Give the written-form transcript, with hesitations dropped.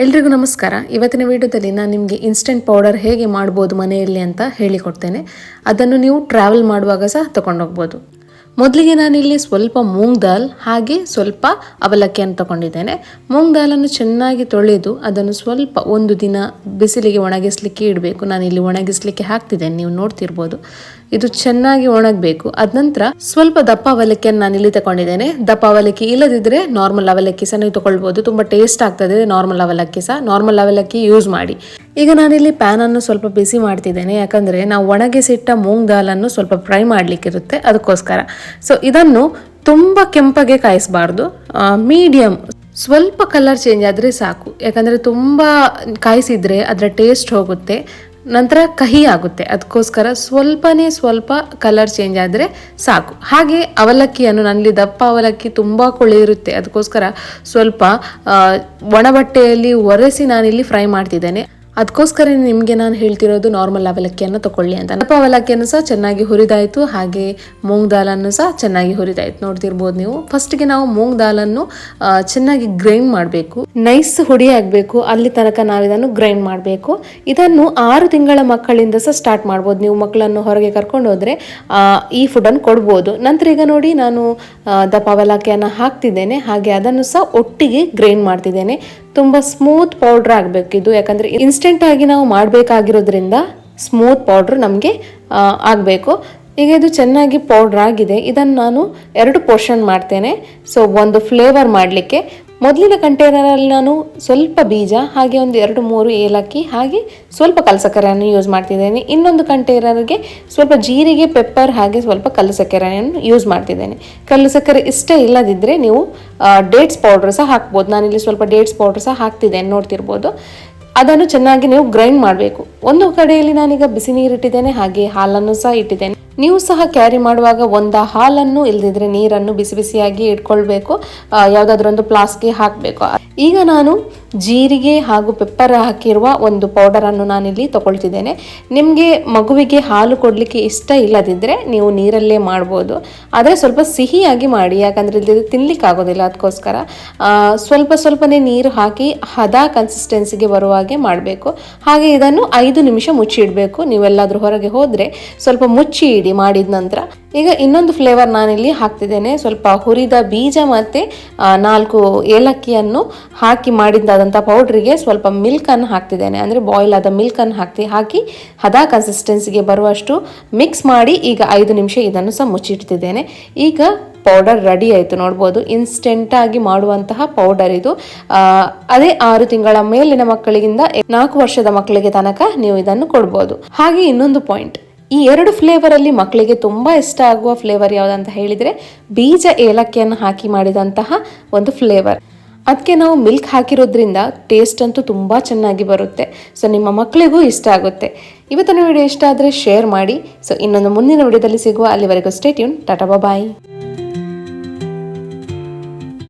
ಎಲ್ರಿಗೂ ನಮಸ್ಕಾರ. ಇವತ್ತಿನ ವಿಡಿಯೋದಲ್ಲಿ ನಾನು ನಿಮಗೆ ಇನ್ಸ್ಟೆಂಟ್ ಪೌಡರ್ ಹೇಗೆ ಮಾಡ್ಬೋದು ಮನೆಯಲ್ಲಿ ಅಂತ ಹೇಳಿಕೊಡ್ತೇನೆ. ಅದನ್ನು ನೀವು ಟ್ರಾವೆಲ್ ಮಾಡುವಾಗ ಸಹ ತಗೊಂಡೋಗ್ಬೋದು. ಮೊದಲಿಗೆ ನಾನಿಲ್ಲಿ ಸ್ವಲ್ಪ ಮೂಂಗ್ ದಾಲ್ ಹಾಗೆ ಸ್ವಲ್ಪ ಅವಲಕ್ಕಿಯನ್ನು ತಗೊಂಡಿದ್ದೇನೆ. ಮೂಂಗ್ ದಾಲನ್ನು ಚೆನ್ನಾಗಿ ತೊಳೆದು ಅದನ್ನು ಸ್ವಲ್ಪ ಒಂದು ದಿನ ಬಿಸಿಲಿಗೆ ಒಣಗಿಸ್ಲಿಕ್ಕೆ ಇಡಬೇಕು. ನಾನಿಲ್ಲಿ ಒಣಗಿಸ್ಲಿಕ್ಕೆ ಹಾಕ್ತಿದ್ದೇನೆ, ನೀವು ನೋಡ್ತಿರ್ಬೋದು. ಇದು ಚೆನ್ನಾಗಿ ಒಣಗಬೇಕು. ಅದ ನಂತರ ಸ್ವಲ್ಪ ದಪ್ಪ ಅವಲಕ್ಕಿಯನ್ನು ನಾನಿಲ್ಲಿ ತಗೊಂಡಿದ್ದೇನೆ. ದಪ್ಪ ಅವಲಕ್ಕಿ ಇಲ್ಲದಿದ್ರೆ ನಾರ್ಮಲ್ ಅವಲಕ್ಕಿ ಸಹ ನೀವು ತಗೊಳ್ಬೋದು. ತುಂಬಾ ಟೇಸ್ಟ್ ಆಗ್ತದೆ ನಾರ್ಮಲ್ ಅವಲಕ್ಕಿ ಸಹ. ನಾರ್ಮಲ್ ಅವಲಕ್ಕಿ ಯೂಸ್ ಮಾಡಿ. ಈಗ ನಾನಿಲ್ಲಿ ಪ್ಯಾನ್ ಅನ್ನು ಸ್ವಲ್ಪ ಬಿಸಿ ಮಾಡ್ತಿದ್ದೇನೆ, ಯಾಕಂದ್ರೆ ನಾವು ಒಣಗಿಸಿಟ್ಟ ಮೂಂಗ್ ದಾಲನ್ನು ಸ್ವಲ್ಪ ಫ್ರೈ ಮಾಡ್ಲಿಕ್ಕಿರುತ್ತೆ, ಅದಕ್ಕೋಸ್ಕರ. ಸೊ ಇದನ್ನು ತುಂಬಾ ಕೆಂಪಗೆ ಕಾಯಿಸಬಾರ್ದು, ಮೀಡಿಯಂ ಸ್ವಲ್ಪ ಕಲರ್ ಚೇಂಜ್ ಆದರೆ ಸಾಕು. ಯಾಕಂದ್ರೆ ತುಂಬಾ ಕಾಯಿಸಿದ್ರೆ ಅದರ ಟೇಸ್ಟ್ ಹೋಗುತ್ತೆ, ನಂತರ ಕಹಿ ಆಗುತ್ತೆ. ಅದಕ್ಕೋಸ್ಕರ ಸ್ವಲ್ಪ ಕಲರ್ ಚೇಂಜ್ ಆದರೆ ಸಾಕು. ಹಾಗೆ ಅವಲಕ್ಕಿಯನ್ನು, ನನ್ನಲ್ಲಿ ದಪ್ಪ ಅವಲಕ್ಕಿ ತುಂಬ ಕೊಳೆ ಇರುತ್ತೆ, ಅದಕ್ಕೋಸ್ಕರ ಸ್ವಲ್ಪ ಒಣಬಟ್ಟೆಯಲ್ಲಿ ಒರೆಸಿ ನಾನಿಲ್ಲಿ ಫ್ರೈ ಮಾಡ್ತಿದ್ದೇನೆ. ಅದಕ್ಕೋಸ್ಕರ ನಿಮಗೆ ನಾನು ಹೇಳ್ತಿರೋದು ನಾರ್ಮಲ್ ಅವಲಕ್ಕಿಯನ್ನು ತಗೊಳ್ಳಿ ಅಂತ. ದಪ್ಪ ಅವಲಕ್ಕಿಯನ್ನು ಸಹ ಚೆನ್ನಾಗಿ ಹುರಿದಾಯಿತು, ಹಾಗೆ ಮೂಂಗ್ ದಾಲನ್ನು ಸಹ ಚೆನ್ನಾಗಿ ಹುರಿದಾಯಿತು. ನೋಡ್ತಿರ್ಬೋದು ನೀವು. ಫಸ್ಟ್ಗೆ ನಾವು ಮೂಂಗ್ ದಾಲನ್ನು ಚೆನ್ನಾಗಿ ಗ್ರೈಂಡ್ ಮಾಡಬೇಕು, ನೈಸ್ ಹುಡಿ ಆಗಬೇಕು, ಅಲ್ಲಿ ತನಕ ನಾವು ಇದನ್ನು ಗ್ರೈಂಡ್ ಮಾಡಬೇಕು. ಇದನ್ನು 6 ತಿಂಗಳ ಮಕ್ಕಳಿಂದ ಸಹ ಸ್ಟಾರ್ಟ್ ಮಾಡ್ಬೋದು. ನೀವು ಮಕ್ಕಳನ್ನು ಹೊರಗೆ ಕರ್ಕೊಂಡು ಹೋದರೆ ಈ ಫುಡನ್ನು ಕೊಡ್ಬೋದು. ನಂತರ ಈಗ ನೋಡಿ, ನಾನು ದಪ್ಪ ಅವಲಕ್ಕಿಯನ್ನು ಹಾಕ್ತಿದ್ದೇನೆ, ಹಾಗೆ ಅದನ್ನು ಸಹ ಒಟ್ಟಿಗೆ ಗ್ರೈಂಡ್ ಮಾಡ್ತಿದ್ದೇನೆ. ತುಂಬ ಸ್ಮೂತ್ ಪೌಡ್ರ್ ಆಗಬೇಕು ಇದು, ಯಾಕಂದರೆ ಇನ್ಸ್ಟೆಂಟ್ ಆಗಿ ನಾವು ಮಾಡಬೇಕಾಗಿರೋದ್ರಿಂದ ಸ್ಮೂತ್ ಪೌಡ್ರ್ ನಮಗೆ ಆಗಬೇಕು. ಈಗ ಇದು ಚೆನ್ನಾಗಿ ಪೌಡ್ರ್ ಆಗಿದೆ. ಇದನ್ನು ನಾನು 2 ಪೋರ್ಷನ್ ಮಾಡ್ತೇನೆ. ಸೊ ಒಂದು ಫ್ಲೇವರ್ ಮಾಡಲಿಕ್ಕೆ ಮೊದಲಿನ ಕಂಟೈನರಲ್ಲಿ ನಾನು ಸ್ವಲ್ಪ ಬೀಜ, ಹಾಗೆ ಒಂದು 2-3 ಏಲಕ್ಕಿ, ಹಾಗೆ ಸ್ವಲ್ಪ ಕಲ್ಲಸಕ್ಕರೆಯನ್ನು ಯೂಸ್ ಮಾಡ್ತಿದ್ದೇನೆ. ಇನ್ನೊಂದು ಕಂಟೈನರ್ಗೆ ಸ್ವಲ್ಪ ಜೀರಿಗೆ, ಪೆಪ್ಪರ್, ಹಾಗೆ ಸ್ವಲ್ಪ ಕಲ್ಲಸಕ್ಕರೆಯನ್ನು ಯೂಸ್ ಮಾಡ್ತಿದ್ದೇನೆ. ಕಲ್ಲಸಕ್ಕರೆ ಇಷ್ಟ ಇಲ್ಲದಿದ್ದರೆ ನೀವು ಡೇಟ್ಸ್ ಪೌಡ್ರ್ ಸಹ ಹಾಕ್ಬೋದು. ನಾನಿಲ್ಲಿ ಸ್ವಲ್ಪ ಡೇಟ್ಸ್ ಪೌಡ್ರ್ ಸಹ ಹಾಕ್ತಿದ್ದೇನೆ, ನೋಡ್ತಿರ್ಬೋದು. ಅದನ್ನು ಚೆನ್ನಾಗಿ ನೀವು ಗ್ರೈಂಡ್ ಮಾಡಬೇಕು. ಒಂದು ಕಡೆಯಲ್ಲಿ ನಾನೀಗ ಬಿಸಿ ನೀರು ಇಟ್ಟಿದ್ದೇನೆ, ಹಾಗೆ ಹಾಲನ್ನು ಸಹ ಇಟ್ಟಿದ್ದೇನೆ. ನೀವು ಸಹ ಕ್ಯಾರಿ ಮಾಡುವಾಗ ಒಂದು ಹಾಲನ್ನು ಇಲ್ಲದಿದ್ರೆ ನೀರನ್ನು ಬಿಸಿ ಬಿಸಿಯಾಗಿ ಇಟ್ಕೊಳ್ಬೇಕು. ಯಾವುದಾದ್ರೂ ಒಂದು ಫ್ಲಾಸ್ಕ್ಗೆ ಹಾಕಬೇಕು. ಈಗ ನಾನು ಜೀರಿಗೆ ಹಾಗೂ ಪೆಪ್ಪರ್ ಹಾಕಿರುವ ಒಂದು ಪೌಡರನ್ನು ನಾನಿಲ್ಲಿ ತಗೊಳ್ತಿದ್ದೇನೆ. ನಿಮಗೆ ಮಗುವಿಗೆ ಹಾಲು ಕೊಡಲಿಕ್ಕೆ ಇಷ್ಟ ಇಲ್ಲದಿದ್ದರೆ ನೀವು ನೀರಲ್ಲೇ ಮಾಡ್ಬೋದು, ಆದರೆ ಸ್ವಲ್ಪ ಸಿಹಿಯಾಗಿ ಮಾಡಿ, ಯಾಕಂದರೆ ಇಲ್ಲಿ ತಿನ್ಲಿಕ್ಕೆ ಆಗೋದಿಲ್ಲ. ಅದಕ್ಕೋಸ್ಕರ ಸ್ವಲ್ಪನೇ ನೀರು ಹಾಕಿ ಹದ ಕನ್ಸಿಸ್ಟೆನ್ಸಿಗೆ ಬರುವ ಹಾಗೆ ಮಾಡಬೇಕು. ಹಾಗೆ ಇದನ್ನು 5 ನಿಮಿಷ ಮುಚ್ಚಿಡಬೇಕು. ನೀವೆಲ್ಲಾದರೂ ಹೊರಗೆ ಹೋದರೆ ಸ್ವಲ್ಪ ಮುಚ್ಚಿ ಇಡಿ ಮಾಡಿದ ನಂತರ. ಈಗ ಇನ್ನೊಂದು ಫ್ಲೇವರ್ ನಾನಿಲ್ಲಿ ಹಾಕ್ತಿದ್ದೇನೆ. ಸ್ವಲ್ಪ ಹುರಿದ ಬೀಜ ಮತ್ತು 4 ಏಲಕ್ಕಿಯನ್ನು ಹಾಕಿ ಮಾಡಿದ್ದಾದಂಥ ಪೌಡ್ರಿಗೆ ಸ್ವಲ್ಪ ಮಿಲ್ಕನ್ನು ಹಾಕ್ತಿದ್ದೇನೆ, ಅಂದರೆ ಬಾಯ್ಲ್ ಆದ ಮಿಲ್ಕನ್ನು ಹಾಕಿ ಹದ ಕನ್ಸಿಸ್ಟೆನ್ಸಿಗೆ ಬರುವಷ್ಟು ಮಿಕ್ಸ್ ಮಾಡಿ ಈಗ 5 ನಿಮಿಷ ಇದನ್ನು ಸಹ ಮುಚ್ಚಿಡ್ತಿದ್ದೇನೆ. ಈಗ ಪೌಡರ್ ರೆಡಿ ಆಯಿತು, ನೋಡ್ಬೋದು. ಇನ್ಸ್ಟೆಂಟಾಗಿ ಮಾಡುವಂತಹ ಪೌಡರ್ ಇದು. ಅದೇ 6 ತಿಂಗಳ ಮೇಲಿನ ಮಕ್ಕಳಿಗಿಂದ 4 ವರ್ಷದ ಮಕ್ಕಳಿಗೆ ತನಕ ನೀವು ಇದನ್ನು ಕೊಡ್ಬೋದು. ಹಾಗೆ ಇನ್ನೊಂದು ಪಾಯಿಂಟ್, ಈ 2 ಫ್ಲೇವರಲ್ಲಿ ಮಕ್ಕಳಿಗೆ ತುಂಬ ಇಷ್ಟ ಆಗುವ ಫ್ಲೇವರ್ ಯಾವುದಂತ ಹೇಳಿದರೆ ಬೀಜ ಏಲಕ್ಕಿಯನ್ನು ಹಾಕಿ ಮಾಡಿದಂತಹ ಒಂದು ಫ್ಲೇವರ್. ಅದಕ್ಕೆ ನಾವು ಮಿಲ್ಕ್ ಹಾಕಿರೋದ್ರಿಂದ ಟೇಸ್ಟ್ ಅಂತೂ ತುಂಬ ಚೆನ್ನಾಗಿ ಬರುತ್ತೆ. ಸೊ ನಿಮ್ಮ ಮಕ್ಕಳಿಗೂ ಇಷ್ಟ ಆಗುತ್ತೆ. ಇವತ್ತಿನ ವಿಡಿಯೋ ಇಷ್ಟ ಆದರೆ ಶೇರ್ ಮಾಡಿ. ಸೊ ಇನ್ನೊಂದು ಮುಂದಿನ ವಿಡಿಯೋದಲ್ಲಿ ಸಿಗುವ. ಅಲ್ಲಿವರೆಗೂ ಸ್ಟೇ ಟ್ಯೂನ್. ಟಾಟಾ ಬಾಯ್.